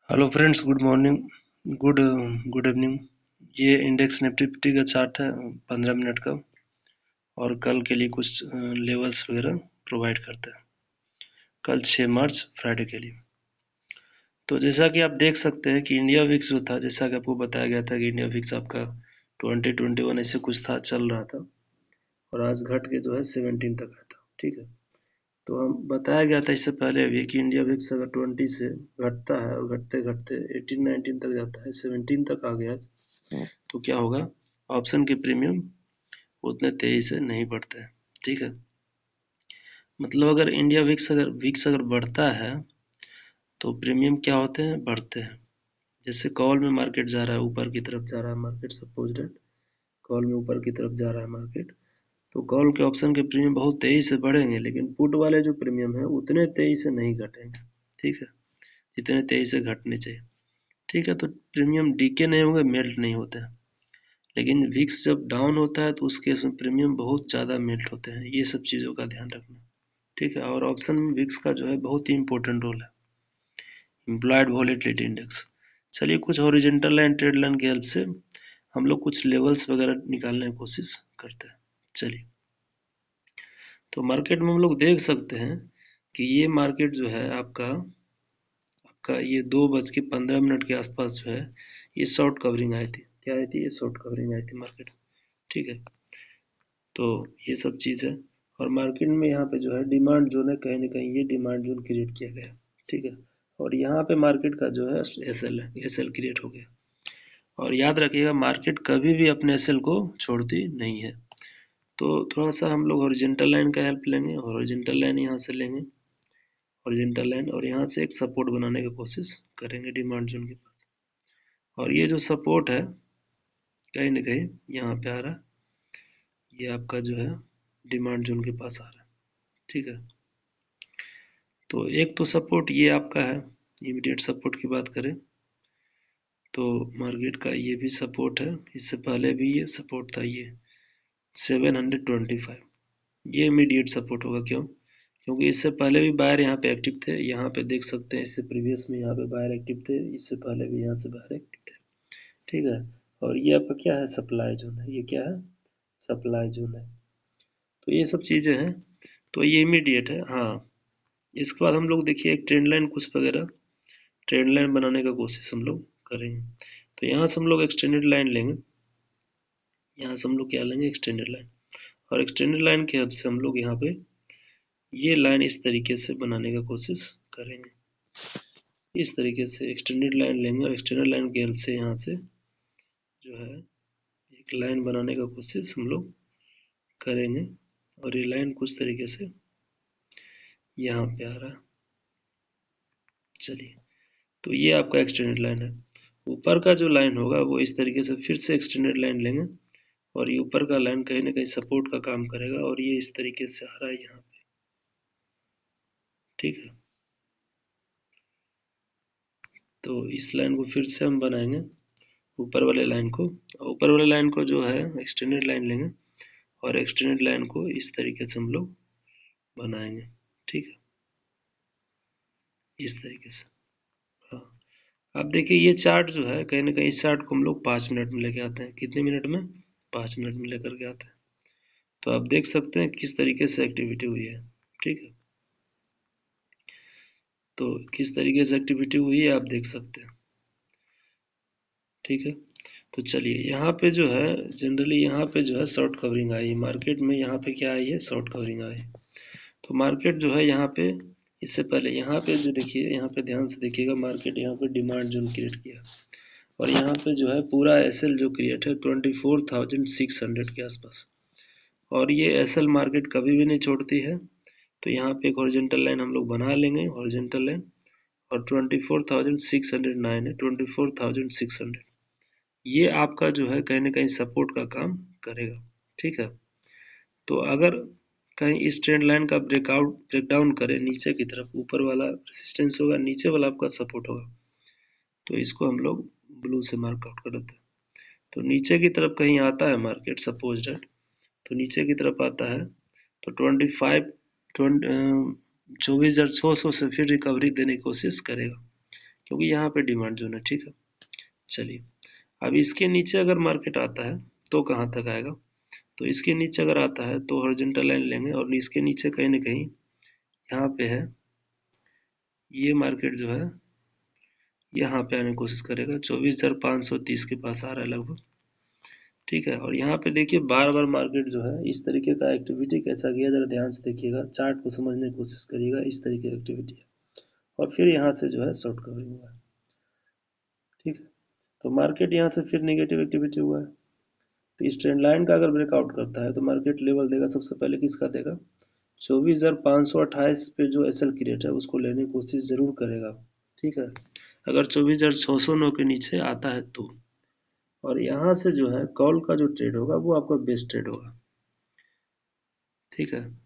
Hello friends, good morning, good evening. ये index Nifty fifty का chart है 15 minute का, और कल के लिए कुछ लेवल्स वगैरह प्रोवाइड करता है। कल 6 मार्च फ्राइडे के लिए। तो जैसा कि आप देख सकते हैं कि इंडिया विक्स जो था, जैसा कि आपको बताया गया था कि इंडिया विक्स आपका 20-21 ऐसे कुछ था, चल रहा था, और आज घट के जो है 17 तक आया था। ठीक है, तो हम बताया गया था इससे पहले भी कि इंडिया विक्स अगर 20 से घटता है और घटते घटते 18-19 तक जाता है, 17 तक आ गया, तो क्या होगा, ऑप्शन के प्रीमियम उतने तेजी से नहीं बढ़ते हैं। ठीक है, मतलब अगर इंडिया विक्स अगर बढ़ता है तो प्रीमियम क्या होते हैं, बढ़ते हैं। जैसे कॉल में मार्केट जा रहा है, ऊपर की तरफ जा रहा है मार्केट, सपोज डेट कॉल में ऊपर की तरफ जा रहा है मार्केट, तो कॉल के ऑप्शन के प्रीमियम बहुत तेजी से बढ़ेंगे, लेकिन पुट वाले जो प्रीमियम है उतने तेजी से नहीं घटेंगे। ठीक है, जितने तेजी से घटने चाहिए। ठीक है, तो प्रीमियम डीके नहीं होंगे, मेल्ट नहीं होते हैं। लेकिन विक्स जब डाउन होता है तो उस केस में प्रीमियम बहुत ज़्यादा मेल्ट होते हैं। ये सब चीज़ों का ध्यान रखना। ठीक है, और ऑप्शन में विक्स का जो है बहुत ही इंपॉर्टेंट रोल है, इम्प्लॉयड वॉलेटिलिटी इंडेक्स। चलिए, कुछ हॉरिजॉन्टल लाइन, ट्रेड लाइन की हेल्प से हम लोग कुछ लेवल्स वगैरह निकालने की कोशिश करते हैं। चलिए, तो मार्केट में हम लोग देख सकते हैं कि ये मार्केट जो है आपका आपका ये 2:15 के आसपास जो है, ये शॉर्ट कवरिंग आई थी। क्या आई थी? ये शॉर्ट कवरिंग आई थी मार्केट। ठीक है, तो ये सब चीज़ है। और मार्केट में यहाँ पे जो है डिमांड जोन है, कहीं ना कहीं ये डिमांड जोन क्रिएट किया गया। ठीक है, और यहाँ पे मार्केट का जो है एसएल है, एसएल क्रिएट हो गया। और याद रखिएगा, मार्केट कभी भी अपने एसएल को छोड़ती नहीं है। तो थोड़ा सा हम लोग हॉरिजॉन्टल लाइन का हेल्प लेंगे, और हॉरिजॉन्टल लाइन यहाँ से लेंगे, हॉरिजॉन्टल लाइन, और यहाँ से एक सपोर्ट बनाने की कोशिश करेंगे डिमांड जोन के पास। और ये जो सपोर्ट है कहीं ना कहीं यहाँ पे आ रहा है, ये आपका जो है डिमांड जोन के पास आ रहा है। ठीक है, तो एक तो सपोर्ट ये आपका है, इमीडिएट सपोर्ट की बात करें तो मार्केट का ये भी सपोर्ट है। इससे पहले भी ये सपोर्ट था, ये 725, ये इमीडिएट सपोर्ट होगा। क्यों? क्योंकि इससे पहले भी बायर यहाँ पे एक्टिव थे। यहाँ पे देख सकते हैं, इससे प्रीवियस में यहाँ पे बायर एक्टिव थे, इससे पहले भी यहाँ से बायर एक्टिव थे। ठीक है, और ये आपका क्या है, सप्लाई जोन है। ये क्या है? सप्लाई जोन है। तो ये सब चीज़ें हैं, तो ये इमीडिएट है। हाँ, इसके बाद हम लोग देखिए एक ट्रेंड लाइन कुछ वगैरह ट्रेंड लाइन बनाने का कोशिश हम लोग करेंगे। तो यहाँ से हम लोग एक्सटेंडेड लाइन लेंगे, यहाँ से हम लोग क्या लेंगे, एक्सटेंडेड लाइन। और एक्सटेंडेड लाइन की हेल्प से हम लोग यहाँ पे ये लाइन इस तरीके से बनाने का कोशिश करेंगे। इस तरीके से एक्सटेंडेड लाइन लेंगे, और एक्सटेंडेड लाइन की हेल्प से यहाँ से जो है एक लाइन बनाने का कोशिश हम लोग करेंगे। और ये लाइन कुछ तरीके से यहाँ पे आ रहा है। चलिए, तो ये आपका एक्सटेंडेड लाइन है। ऊपर का जो लाइन होगा वो इस तरीके से फिर से एक्सटेंडेड लाइन लेंगे, और ये ऊपर का लाइन कहीं ना कहीं सपोर्ट का काम करेगा, और ये इस तरीके से आ रहा है यहाँ पे। ठीक है, तो इस लाइन को फिर से हम बनाएंगे, ऊपर वाले लाइन को। ऊपर वाले लाइन को जो है एक्सटेंडेड लाइन लेंगे, और एक्सटेंडेड लाइन को इस तरीके से हम लोग बनाएंगे। ठीक है, इस तरीके से। हाँ, अब देखिए ये चार्ट जो है, कहीं ना कहीं इस चार्ट को हम लोग 5 मिनट में लेके आते हैं। कितने मिनट में? 5 मिनट में लेकर के आते हैं। तो आप देख सकते हैं किस तरीके से एक्टिविटी हुई है। ठीक है, तो किस तरीके से एक्टिविटी हुई है आप देख सकते हैं। ठीक है, तो चलिए, यहाँ पे जो है जनरली यहाँ पे जो है शॉर्ट कवरिंग आई है मार्केट में। यहाँ पे क्या आई है? शॉर्ट कवरिंग आई है। तो मार्केट जो है यहाँ पे, इससे पहले यहाँ पे जो देखिए, यहाँ पे ध्यान से देखिएगा, मार्केट यहाँ पे डिमांड जोन क्रिएट किया, और यहाँ पे जो है पूरा एसएल जो क्रिएट है 24,600 के आसपास। और ये एसएल मार्केट कभी भी नहीं छोड़ती है। तो यहाँ पे एक हॉरिजॉन्टल लाइन हम लोग बना लेंगे, हॉरिजॉन्टल लाइन, और 24,609 है, 24,600 ये आपका जो है कहीं ना कहीं सपोर्ट का काम करेगा। ठीक है, तो अगर कहीं इस ट्रेंड लाइन का ब्रेकडाउन करे नीचे की तरफ, ऊपर वाला रेसिस्टेंस होगा, नीचे वाला आपका सपोर्ट होगा, तो इसको हम लोग ब्लू से मार्क आउट कर देते हैं। तो नीचे की तरफ कहीं आता है मार्केट, सपोज डेट, तो नीचे की तरफ आता है तो 24,600 से फिर रिकवरी देने की कोशिश करेगा। क्योंकि यहाँ पे डिमांड जोन है। ठीक है, चलिए अब इसके नीचे अगर मार्केट आता है तो कहाँ तक आएगा, तो इसके नीचे अगर आता है तो हॉरिजॉन्टल लाइन लेंगे और इसके नीचे कहीं ना कहीं यहाँ पे है, ये मार्केट जो है यहाँ पे आने की कोशिश करेगा, 24,530 के पास आ रहा है लगभग। ठीक है, और यहाँ पे देखिए बार बार मार्केट जो है इस तरीके का एक्टिविटी कैसा किया, जरा ध्यान से देखिएगा, चार्ट को समझने की कोशिश करिएगा, इस तरीके की एक्टिविटी है और फिर यहाँ से जो है शॉर्ट कवरिंग हुआ है। ठीक है, तो मार्केट यहाँ से फिर नेगेटिव एक्टिविटी हुआ है, तो इस ट्रेंड लाइन का अगर ब्रेकआउट करता है तो मार्केट लेवल देगा, सबसे पहले किसका देगा, 24,528 पे जो एसएल की रेट है उसको लेने की कोशिश जरूर करेगा। ठीक है, अगर 24,609 के नीचे आता है तो, और यहाँ से जो है कॉल का जो ट्रेड होगा वो आपका बेस्ट ट्रेड होगा। ठीक है,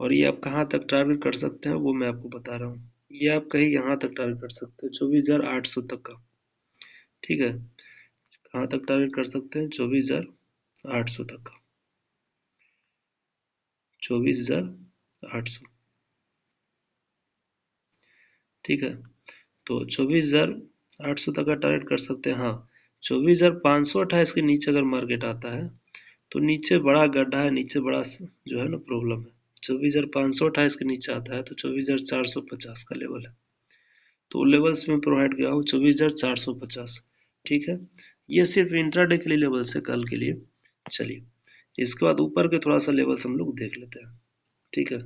और ये आप कहाँ तक टारगेट कर सकते हैं वो मैं आपको बता रहा हूँ, ये आप कहीं यहाँ तक टारगेट कर सकते हैं 24,800 तक का। ठीक है, कहाँ तक टारगेट कर सकते हैं, 24,800 तक का, 24,800। ठीक है, तो 24,800 तक का टारगेट कर सकते हैं। हाँ, 24,528 के नीचे अगर मार्केट आता है तो नीचे बड़ा गड्ढा है, नीचे बड़ा जो है ना प्रॉब्लम है, 24,528 के नीचे आता है तो 24,450 का लेवल है, तो लेवल्स में प्रोवाइड किया हूँ 24,450। ठीक है, ये सिर्फ इंट्राडे के लिए लेवल्स है, कल के लिए। चलिए इसके बाद ऊपर के थोड़ा सा लेवल्स हम लोग देख लेते हैं। ठीक है,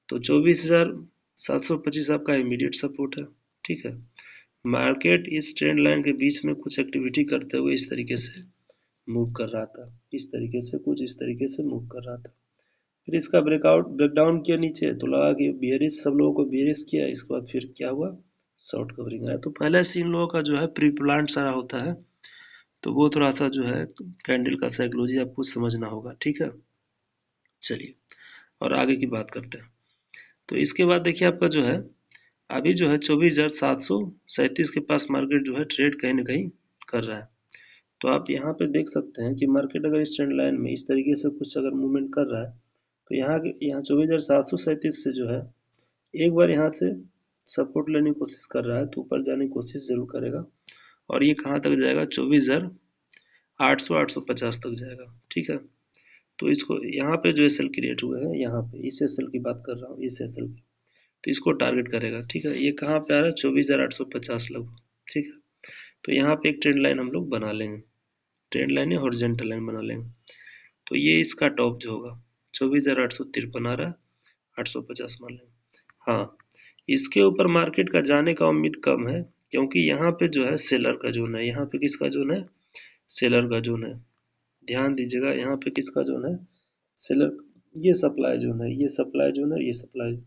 तो 24,725 आपका इमीडिएट सपोर्ट है। ठीक है, मार्केट इस ट्रेंड लाइन के बीच में कुछ एक्टिविटी करते हुए इस तरीके से मूव कर रहा था, इस तरीके से कुछ इस तरीके से मूव कर रहा था, फिर इसका ब्रेकडाउन किया नीचे, तो लगा कि बियरिश, सब लोगों को बियरिश किया, इसके बाद फिर क्या हुआ, शॉर्ट कवरिंग आया। तो पहले से इन लोगों का जो है प्री प्लान सारा होता है, तो वो थोड़ा सा जो है कैंडल का साइकोलॉजी आपको समझना होगा। ठीक है, चलिए और आगे की बात करते हैं। तो इसके बाद देखिए आपका जो है अभी जो है 24,737 के पास मार्केट जो है ट्रेड कहीं ना कहीं कर रहा है। तो आप यहाँ पे देख सकते हैं कि मार्केट अगर इस ट्रेंड लाइन में इस तरीके से कुछ अगर मूवमेंट कर रहा है तो यहाँ 24,737 से जो है एक बार यहाँ से सपोर्ट लेने की कोशिश कर रहा है, तो ऊपर जाने की कोशिश जरूर करेगा, और ये कहाँ तक जाएगा, 24,800 850 तक जाएगा। ठीक है, तो इसको यहाँ पे जो एसएल क्रिएट हुए हैं, यहाँ पे इस एसएल की बात कर रहा हूँ, इस एसएल की, तो इसको टारगेट करेगा। ठीक है, ये कहाँ पे आ रहा है, 24,850 लगभग। ठीक है, तो यहाँ पे एक ट्रेंड लाइन हम लोग बना लेंगे, ट्रेंड लाइन या हॉरिजॉन्टल लाइन बना लेंगे, तो ये इसका टॉप जो होगा 24,853 आ रहा है, 850 मान लेंगे। हाँ, इसके ऊपर मार्केट का जाने का उम्मीद कम है, क्योंकि यहाँ पे जो है सेलर का जोन है, यहाँ पे किसका जोन है, सेलर का जोन है। ध्यान दीजिएगा, यहाँ पे किसका जोन है, सेलर, ये सप्लाई जोन है, ये सप्लाई जोन है, ये सप्लाई,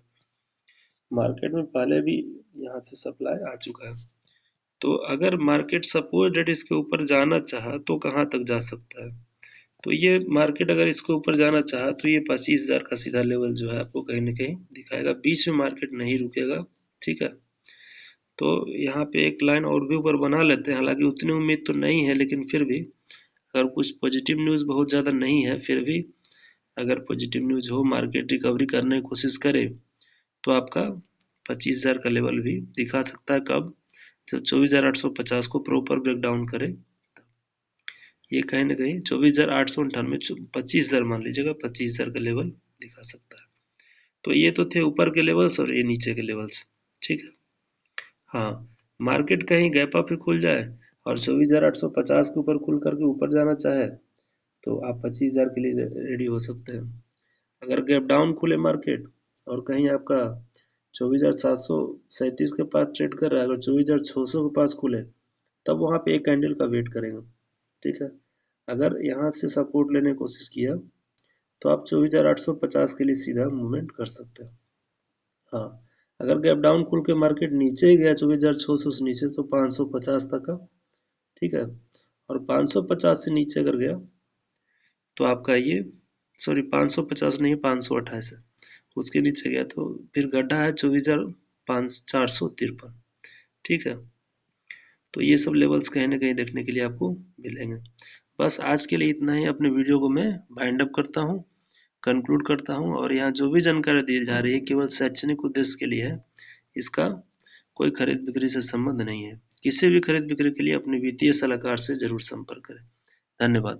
मार्केट में पहले भी यहाँ से सप्लाई आ चुका है। तो अगर मार्केट सपोज डेट इसके ऊपर जाना चाहा तो कहाँ तक जा सकता है, तो ये मार्केट अगर इसके ऊपर जाना चाहा तो ये 25,000 का सीधा लेवल जो है आपको कहीं ना कहीं दिखाएगा, बीच में मार्केट नहीं रुकेगा। ठीक है, तो यहाँ पे एक लाइन और भी ऊपर बना लेते हैं, हालांकि उतनी उम्मीद तो नहीं है, लेकिन फिर भी अगर कुछ पॉजिटिव न्यूज़ बहुत ज़्यादा नहीं है, फिर भी अगर पॉजिटिव न्यूज़ हो, मार्केट रिकवरी करने की कोशिश करे, तो आपका 25,000 का लेवल भी दिखा सकता है। कब, जब 24,850 को प्रॉपर ब्रेक डाउन करे, ये कहीं ना कहीं 24,898, 25,000 मान लीजिएगा, 25,000 का लेवल दिखा सकता है। तो ये तो थे ऊपर के लेवल्स और ये नीचे के लेवल्स। ठीक है, हाँ, मार्केट कहीं गैप अप ही खुल जाए और 24,850 के ऊपर खुल करके ऊपर जाना चाहे तो आप 25,000 के लिए रेडी हो सकते हैं। अगर गैप डाउन खुले मार्केट और कहीं आपका 24,737 के पास ट्रेड कर रहा है, अगर 24,600 के पास खुले तब वहाँ पे एक कैंडल का वेट करेंगे। ठीक है, अगर यहाँ से सपोर्ट लेने की कोशिश किया तो आप 24,850 के लिए सीधा मूवमेंट कर सकते हैं। हाँ, अगर गैप डाउन खुल के मार्केट नीचे ही गया 24,600 से नीचे तो 550 तक का। ठीक है, और 550 से नीचे अगर गया तो आपका ये, सॉरी 550 नहीं, 528 है, उसके नीचे गया तो फिर गड्ढा है 24,453। ठीक है, तो ये सब लेवल्स कहीं ना कहीं देखने के लिए आपको मिलेंगे। बस आज के लिए इतना ही, अपने वीडियो को मैं बाइंड अप करता हूँ, कंक्लूड करता हूँ, और यहाँ जो भी जानकारी दी जा रही है केवल शैक्षणिक उद्देश्य के लिए है, इसका कोई खरीद बिक्री से संबंध नहीं है। किसी भी खरीद बिक्री के लिए अपने वित्तीय सलाहकार से जरूर संपर्क करें। धन्यवाद।